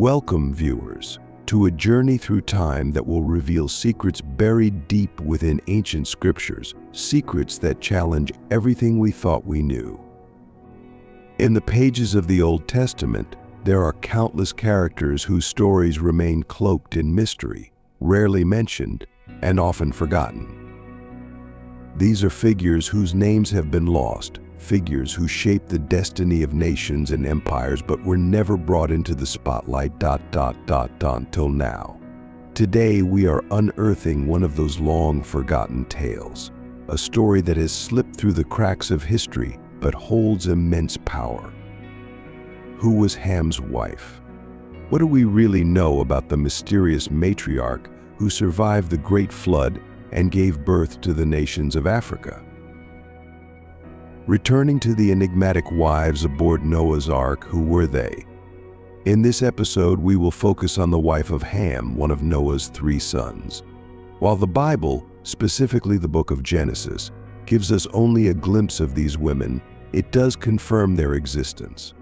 Welcome, viewers, to a journey through time that will reveal secrets buried deep within ancient scriptures, secrets that challenge everything we thought we knew. In the pages of the Old Testament, there are countless characters whose stories remain cloaked in mystery, rarely mentioned, and often forgotten. These are figures whose names have been lost, figures who shaped the destiny of nations and empires but were never brought into the spotlight until now. Today we are unearthing one of those long-forgotten tales, a story that has slipped through the cracks of history but holds immense power. Who was Ham's wife? What do we really know about the mysterious matriarch who survived the Great Flood and gave birth to the nations of Africa? Returning to the enigmatic wives aboard Noah's Ark, who were they? In this episode, we will focus on the wife of Ham, one of Noah's 3 sons. While the Bible, specifically the book of Genesis, gives us only a glimpse of these women, it does confirm their existence.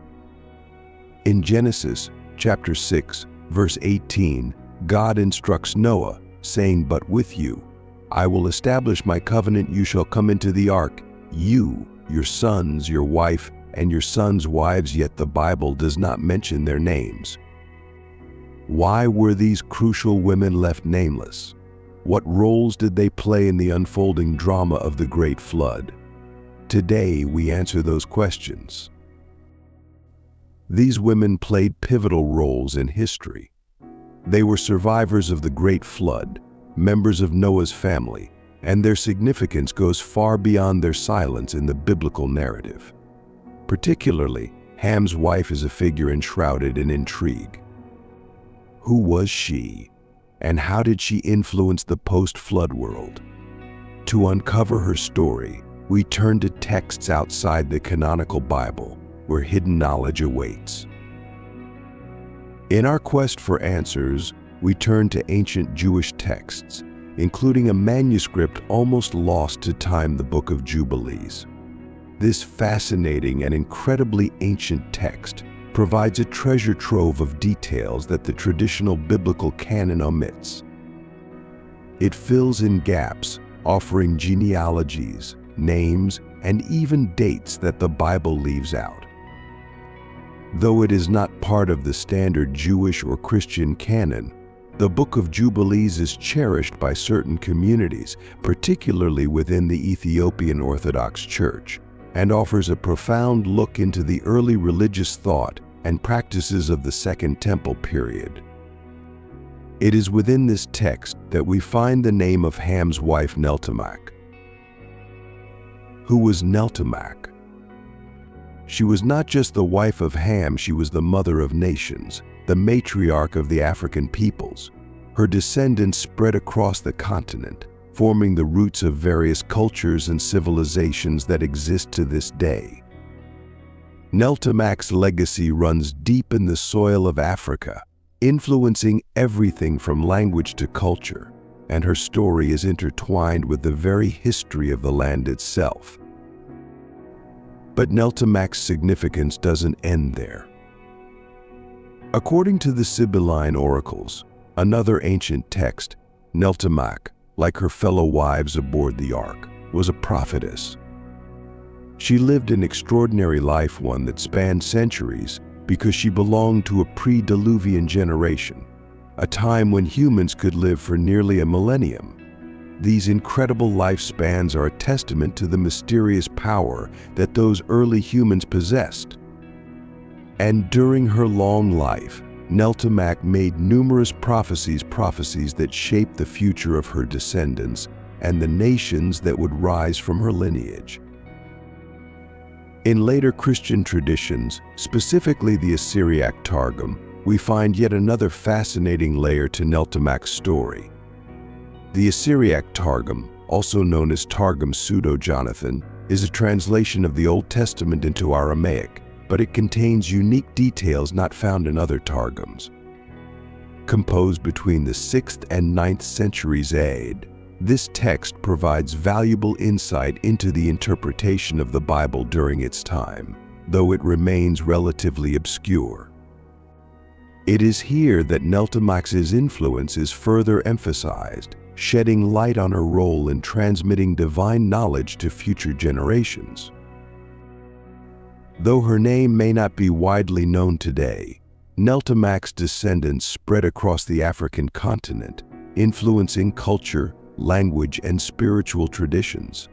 In Genesis chapter 6, verse 18, God instructs Noah, saying, "But with you I will establish my covenant. You shall come into the ark, you, your sons, your wife, and your sons' wives," yet the Bible does not mention their names. Why were these crucial women left nameless? What roles did they play in the unfolding drama of the Great Flood? Today, we answer those questions. These women played pivotal roles in history. They were survivors of the Great Flood, members of Noah's family, and their significance goes far beyond their silence in the biblical narrative. Particularly, Ham's wife is a figure enshrouded in intrigue. Who was she, and how did she influence the post-flood world? To uncover her story, we turn to texts outside the canonical Bible, where hidden knowledge awaits. In our quest for answers, we turn to ancient Jewish texts, including a manuscript almost lost to time, the Book of Jubilees. This fascinating and incredibly ancient text provides a treasure trove of details that the traditional biblical canon omits. It fills in gaps, offering genealogies, names, and even dates that the Bible leaves out. Though it is not part of the standard Jewish or Christian canon, the Book of Jubilees is cherished by certain communities, particularly within the Ethiopian Orthodox Church, and offers a profound look into the early religious thought and practices of the Second Temple period. It is within this text that we find the name of Ham's wife, Neltamach. Who was Neltamach? She was not just the wife of Ham, she was the mother of nations, the matriarch of the African peoples. Her descendants spread across the continent, forming the roots of various cultures and civilizations that exist to this day. Neltamach's legacy runs deep in the soil of Africa, influencing everything from language to culture, and her story is intertwined with the very history of the land itself. But Neltamach's significance doesn't end there. According to the Sibylline oracles, another ancient text, Neltamach, like her fellow wives aboard the ark, was a prophetess. She lived an extraordinary life, one that spanned centuries, because she belonged to a pre-Diluvian generation, a time when humans could live for nearly a millennium. These incredible lifespans are a testament to the mysterious power that those early humans possessed. And during her long life, Neltamach made numerous prophecies that shaped the future of her descendants and the nations that would rise from her lineage. In later Christian traditions, specifically the Syriac Targum, we find yet another fascinating layer to Neltamach's story. The Syriac Targum, also known as Targum Pseudo-Jonathan, is a translation of the Old Testament into Aramaic, but it contains unique details not found in other Targums. Composed between the 6th and 9th centuries AD, this text provides valuable insight into the interpretation of the Bible during its time, though it remains relatively obscure. It is here that Neltamach's influence is further emphasized, shedding light on her role in transmitting divine knowledge to future generations. Though her name may not be widely known today, Neltamach's descendants spread across the African continent, influencing culture, language, and spiritual traditions.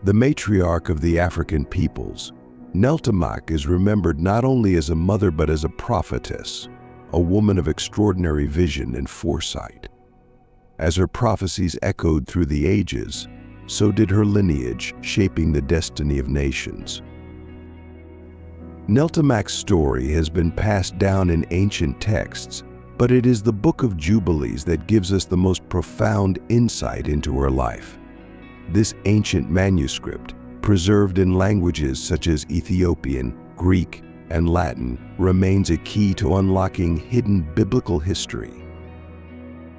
The matriarch of the African peoples, Neltamach is remembered not only as a mother but as a prophetess, a woman of extraordinary vision and foresight. As her prophecies echoed through the ages, so did her lineage, shaping the destiny of nations. Neltamach's story has been passed down in ancient texts, but it is the Book of Jubilees that gives us the most profound insight into her life. This ancient manuscript, preserved in languages such as Ethiopian, Greek, and Latin, remains a key to unlocking hidden biblical history.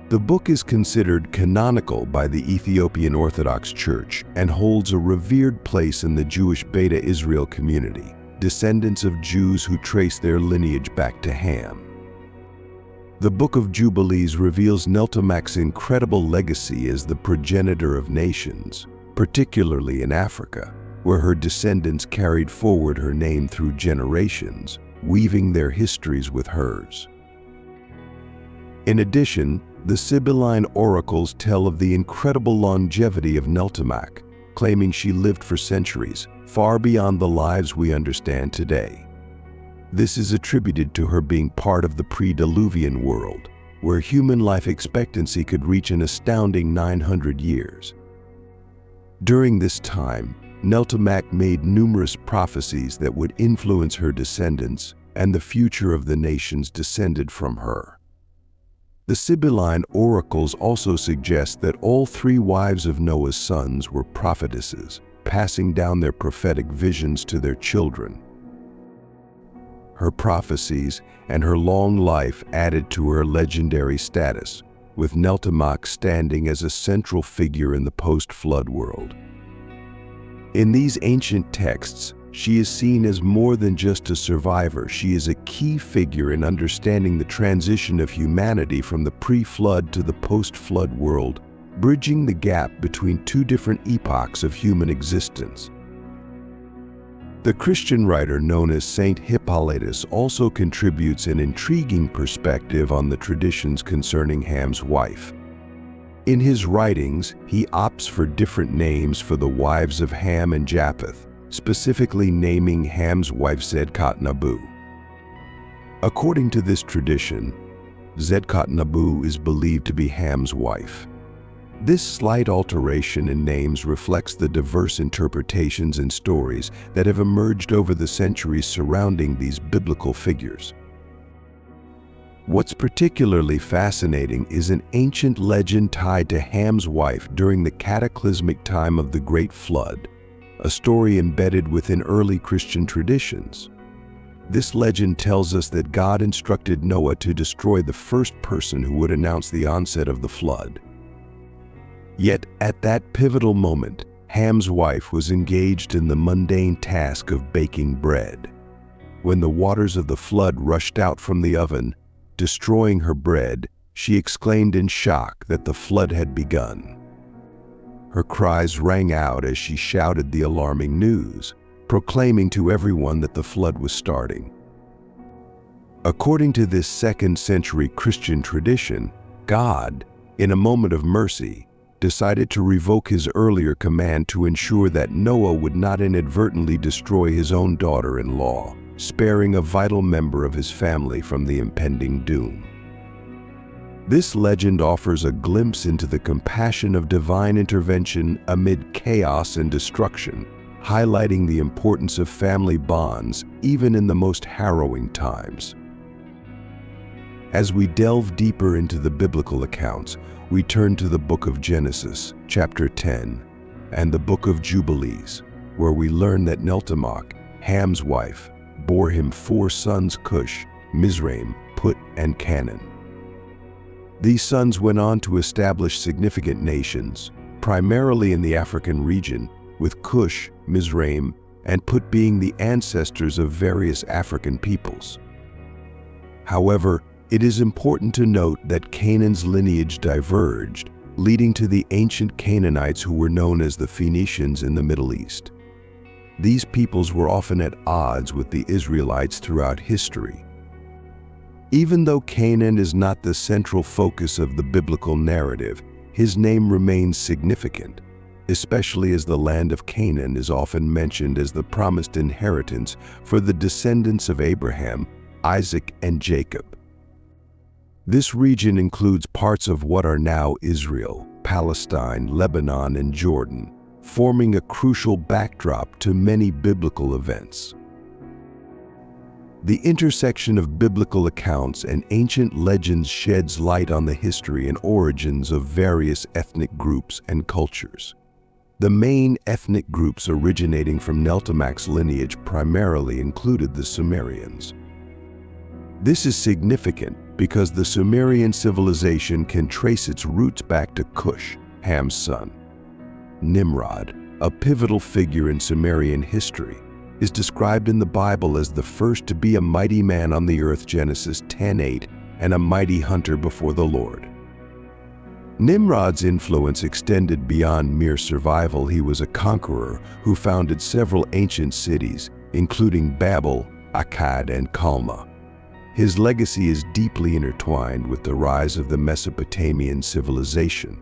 The book is considered canonical by the Ethiopian Orthodox Church and holds a revered place in the Jewish Beta Israel community, descendants of Jews who trace their lineage back to Ham. The Book of Jubilees reveals Neltamach's incredible legacy as the progenitor of nations, particularly in Africa, where her descendants carried forward her name through generations, weaving their histories with hers. In addition, the Sibylline oracles tell of the incredible longevity of Neltamach, claiming she lived for centuries, far beyond the lives we understand today. This is attributed to her being part of the pre-Diluvian world, where human life expectancy could reach an astounding 900 years. During this time, Neltamach made numerous prophecies that would influence her descendants, and the future of the nations descended from her. The Sibylline oracles also suggest that all three wives of Noah's sons were prophetesses, passing down their prophetic visions to their children. Her prophecies and her long life added to her legendary status, with Neltamach standing as a central figure in the post-flood world. In these ancient texts, she is seen as more than just a survivor. She is a key figure in understanding the transition of humanity from the pre-flood to the post-flood world, bridging the gap between two different epochs of human existence. The Christian writer known as Saint Hippolytus also contributes an intriguing perspective on the traditions concerning Ham's wife. In his writings, he opts for different names for the wives of Ham and Japheth, specifically naming Ham's wife Zedkot-Nabu. According to this tradition, Zedkot-Nabu is believed to be Ham's wife. This slight alteration in names reflects the diverse interpretations and stories that have emerged over the centuries surrounding these biblical figures. What's particularly fascinating is an ancient legend tied to Ham's wife during the cataclysmic time of the Great Flood, a story embedded within early Christian traditions. This legend tells us that God instructed Noah to destroy the first person who would announce the onset of the flood. Yet, at that pivotal moment, Ham's wife was engaged in the mundane task of baking bread. When the waters of the flood rushed out from the oven, destroying her bread, she exclaimed in shock that the flood had begun. Her cries rang out as she shouted the alarming news, proclaiming to everyone that the flood was starting. According to this second-century Christian tradition, God, in a moment of mercy, decided to revoke his earlier command to ensure that Noah would not inadvertently destroy his own daughter-in-law, sparing a vital member of his family from the impending doom. This legend offers a glimpse into the compassion of divine intervention amid chaos and destruction, highlighting the importance of family bonds even in the most harrowing times. As we delve deeper into the biblical accounts, we turn to the book of Genesis, chapter 10, and the book of Jubilees, where we learn that Neltamach, Ham's wife, bore him 4 sons: Cush, Mizraim, Put, and Canaan. These sons went on to establish significant nations, primarily in the African region, with Cush, Mizraim, and Put being the ancestors of various African peoples. However, it is important to note that Canaan's lineage diverged, leading to the ancient Canaanites who were known as the Phoenicians in the Middle East. These peoples were often at odds with the Israelites throughout history. Even though Canaan is not the central focus of the biblical narrative, his name remains significant, especially as the land of Canaan is often mentioned as the promised inheritance for the descendants of Abraham, Isaac, and Jacob. This region includes parts of what are now Israel, Palestine, Lebanon, and Jordan, forming a crucial backdrop to many biblical events. The intersection of biblical accounts and ancient legends sheds light on the history and origins of various ethnic groups and cultures. The main ethnic groups originating from Neltamach's lineage primarily included the Sumerians. This is significant because the Sumerian civilization can trace its roots back to Cush, Ham's son. Nimrod, a pivotal figure in Sumerian history, is described in the Bible as the first to be a mighty man on the earth, Genesis 10:8, and a mighty hunter before the Lord. Nimrod's influence extended beyond mere survival. He was a conqueror who founded several ancient cities, including Babel, Akkad, and Calma. His legacy is deeply intertwined with the rise of the Mesopotamian civilization.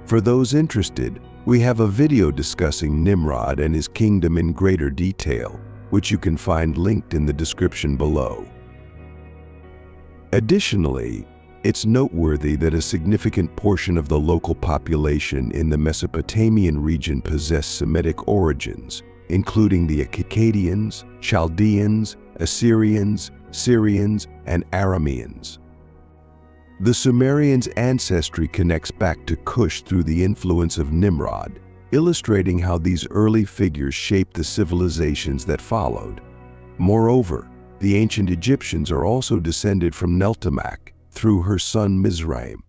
For those interested, we have a video discussing Nimrod and his kingdom in greater detail, which you can find linked in the description below. Additionally, it's noteworthy that a significant portion of the local population in the Mesopotamian region possess Semitic origins, including the Akkadians, Chaldeans, Assyrians, Syrians, and Arameans. The Sumerians' ancestry connects back to Cush through the influence of Nimrod, illustrating how these early figures shaped the civilizations that followed. Moreover, the ancient Egyptians are also descended from Neltamach through her son Mizraim.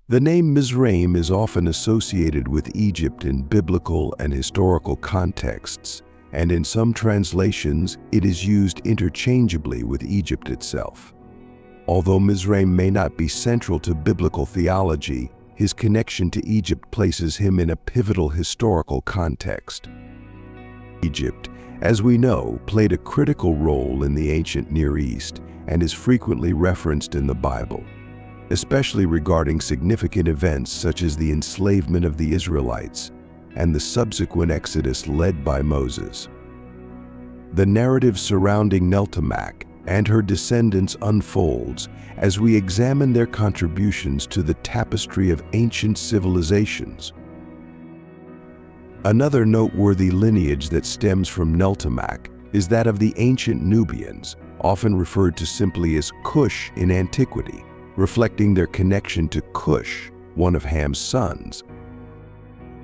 The name Mizraim is often associated with Egypt in biblical and historical contexts, and in some translations it is used interchangeably with Egypt itself. Although Mizraim may not be central to biblical theology, his connection to Egypt places him in a pivotal historical context. Egypt, as we know, played a critical role in the ancient Near East and is frequently referenced in the Bible, especially regarding significant events such as the enslavement of the Israelites and the subsequent exodus led by Moses. The narrative surrounding Neltamach and her descendants unfolds as we examine their contributions to the tapestry of ancient civilizations. Another noteworthy lineage that stems from Neltamach is that of the ancient Nubians, often referred to simply as Cush in antiquity, reflecting their connection to Cush, one of Ham's sons.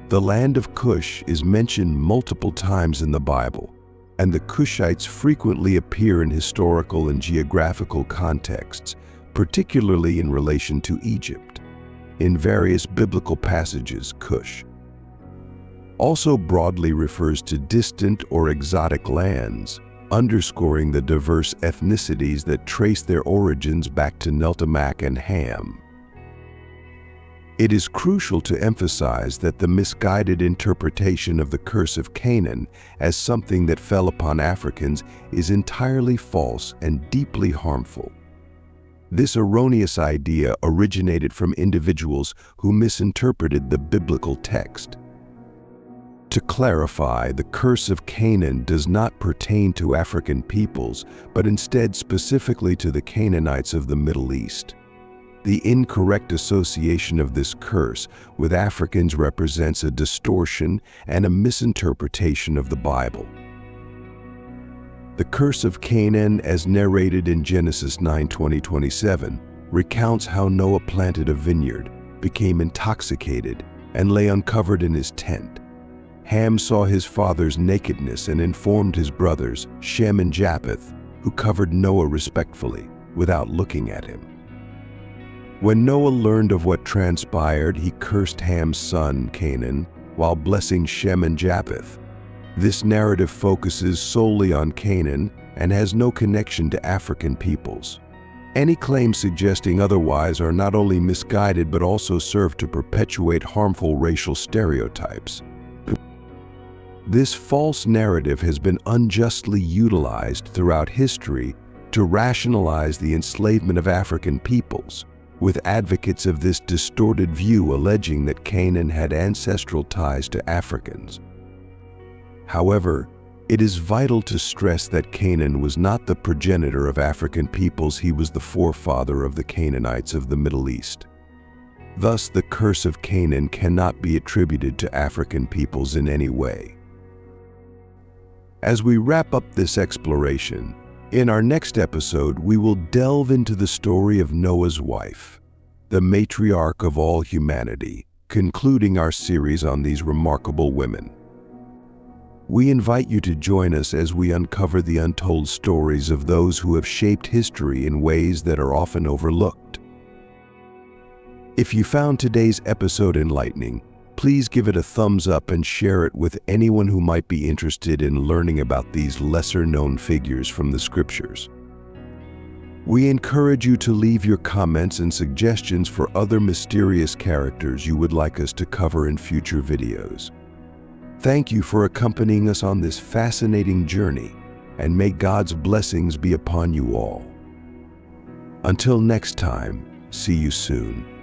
The land of Cush is mentioned multiple times in the Bible, and the Cushites frequently appear in historical and geographical contexts, particularly in relation to Egypt. In various biblical passages, Cush also broadly refers to distant or exotic lands, underscoring the diverse ethnicities that trace their origins back to Neltamach and Ham. It is crucial to emphasize that the misguided interpretation of the curse of Canaan as something that fell upon Africans is entirely false and deeply harmful. This erroneous idea originated from individuals who misinterpreted the biblical text. To clarify, the curse of Canaan does not pertain to African peoples, but instead specifically to the Canaanites of the Middle East. The incorrect association of this curse with Africans represents a distortion and a misinterpretation of the Bible. The curse of Canaan, as narrated in Genesis 9:20-27, recounts how Noah planted a vineyard, became intoxicated, and lay uncovered in his tent. Ham saw his father's nakedness and informed his brothers, Shem and Japheth, who covered Noah respectfully, without looking at him. When Noah learned of what transpired, he cursed Ham's son, Canaan, while blessing Shem and Japheth. This narrative focuses solely on Canaan and has no connection to African peoples. Any claims suggesting otherwise are not only misguided but also serve to perpetuate harmful racial stereotypes. This false narrative has been unjustly utilized throughout history to rationalize the enslavement of African peoples, with advocates of this distorted view alleging that Canaan had ancestral ties to Africans. However, it is vital to stress that Canaan was not the progenitor of African peoples. He was the forefather of the Canaanites of the Middle East. Thus, the curse of Canaan cannot be attributed to African peoples in any way. As we wrap up this exploration, in our next episode, we will delve into the story of Noah's wife, the matriarch of all humanity, concluding our series on these remarkable women. We invite you to join us as we uncover the untold stories of those who have shaped history in ways that are often overlooked. If you found today's episode enlightening, please give it a thumbs up and share it with anyone who might be interested in learning about these lesser-known figures from the scriptures. We encourage you to leave your comments and suggestions for other mysterious characters you would like us to cover in future videos. Thank you for accompanying us on this fascinating journey, and may God's blessings be upon you all. Until next time, see you soon.